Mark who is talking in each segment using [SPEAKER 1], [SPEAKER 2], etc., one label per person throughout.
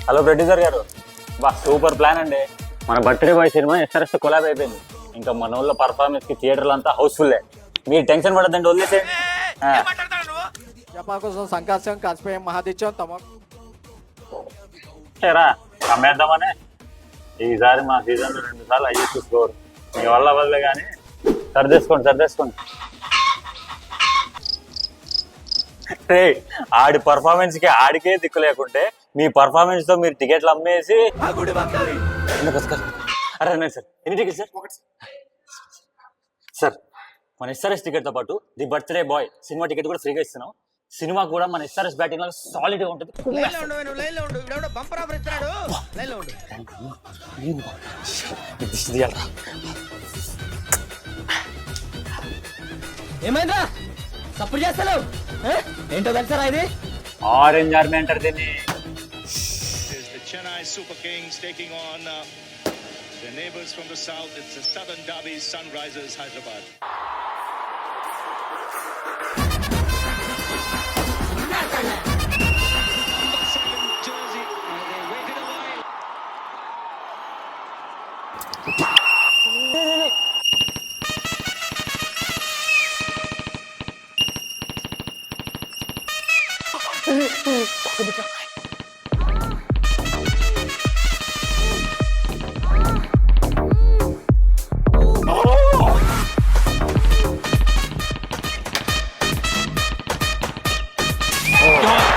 [SPEAKER 1] Hello producer గారు, బా super plan అండి. మన బర్త్డే బాయ్ సినిమా ఎస్ఆర్ఎస్ కొలాబ్ అయిపోయింది. ఇంకా మన ఊళ్ళో పర్ఫార్మెన్స్ కి థియేటర్లు అంతా హౌస్ఫుల్. మీరు టెన్షన్ పడద్దండి, వదిలేసేయండి.
[SPEAKER 2] కోసం సంకాశం కాసిపోయాం మహాదిత్యం తమ
[SPEAKER 1] అమ్మేద్దామనే. ఈసారి మా సీజన్ లో 2 సార్లు అయ్యేసి స్కోర్ మీ వల్ల వల్లే కానీ సర్దేసుకోండి. ఆడి పర్ఫార్మెన్స్ కి ఆడికే దిక్కు లేకుంటే మీ పర్ఫార్మెన్స్ తో మీరు టికెట్లు అమ్మేసి అరే సార్, ఎన్ని టికెట్ సార్? మన ఎస్ఆర్ఎస్ టికెట్ తో పాటు the birthday boy cinema ticket కూడా ఫ్రీగా ఇస్తున్నాం. సినిమా కూడా మన ఎస్ఆర్ఎస్ బ్యాటింగ్ లో సాలిడ్ గా ఉంటుంది.
[SPEAKER 3] ఏమైందా సపోర్ట్ చేస్తాను ఏంటో తెలుసారా ఇది?
[SPEAKER 1] ఆరెంజ్ ఆర్మీ అంటారు దీన్ని.
[SPEAKER 4] Chennai Super Kings taking on their neighbours from the south. It's the Southern Derby, Sunrisers Hyderabad. Jersey, they waited a while.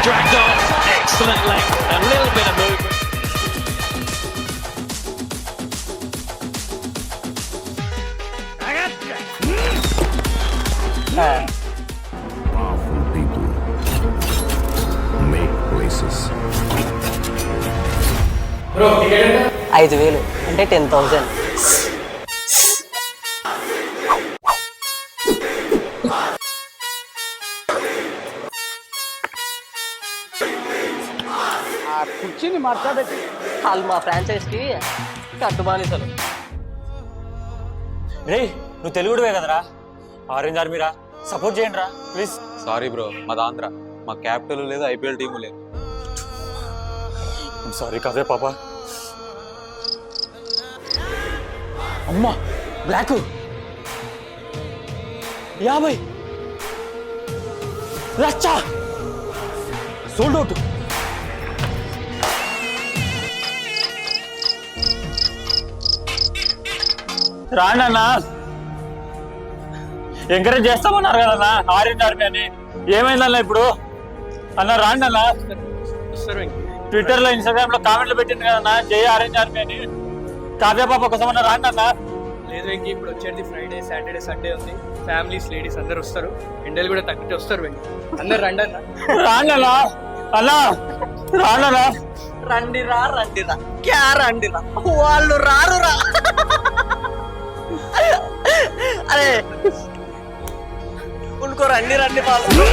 [SPEAKER 4] Dragged on, excellent length, a little bit of movement.
[SPEAKER 5] Powerful people make places.
[SPEAKER 3] 5,000 అంటే 10,000.
[SPEAKER 2] కుర్చీని మార్చాబెట్టి
[SPEAKER 3] వాళ్ళు మా franchise కి కట్టుబానిసలు.
[SPEAKER 1] రే, నువ్వు తెలుగుడువే కదరా? Orange army రా, support చేయండి రా ప్లీజ్.
[SPEAKER 6] సారీ బ్రో, మాది ఆంధ్ర. మా క్యాపిటల్ లేదు, ఐపీఎల్ టీము లేదు.
[SPEAKER 1] సారీ కాదే పాప. అమ్మా బ్లాక్ 50 లచ్చ సోల్డ్ అవుట్. రాండన్నా, ఎంకరేజ్ చేస్తామన్నారు కదన్నా ఆరెంజ్ ఆర్మీ అని. ఏమైందన్నా ఇప్పుడు? అన్న రాండి అన్న. ట్విట్టర్ లో ఇన్స్టాగ్రామ్ లో కామెంట్లు పెట్టింది కదన్నా జై ఆరెంజ్ ఆర్మీ అని. కావ్య పాప కోసం అన్న రాండి అన్న.
[SPEAKER 7] లేదు వెంకీ, ఇప్పుడు వచ్చేది ఫ్రైడే, సాటర్డే, సండే ఉంది. ఫ్యామిలీస్, లేడీస్ అందరు వస్తారు. ఎండలు కూడా తగ్గితే వస్తారు వెంకీ. అందరు రండి అన్న.
[SPEAKER 1] రాండన్నా అన్నా, రాండన్నా.
[SPEAKER 3] రండిరా క్యా రండిరా, వాళ్ళు రారురా. అరే ఉనుకో రండి వాళ్ళు.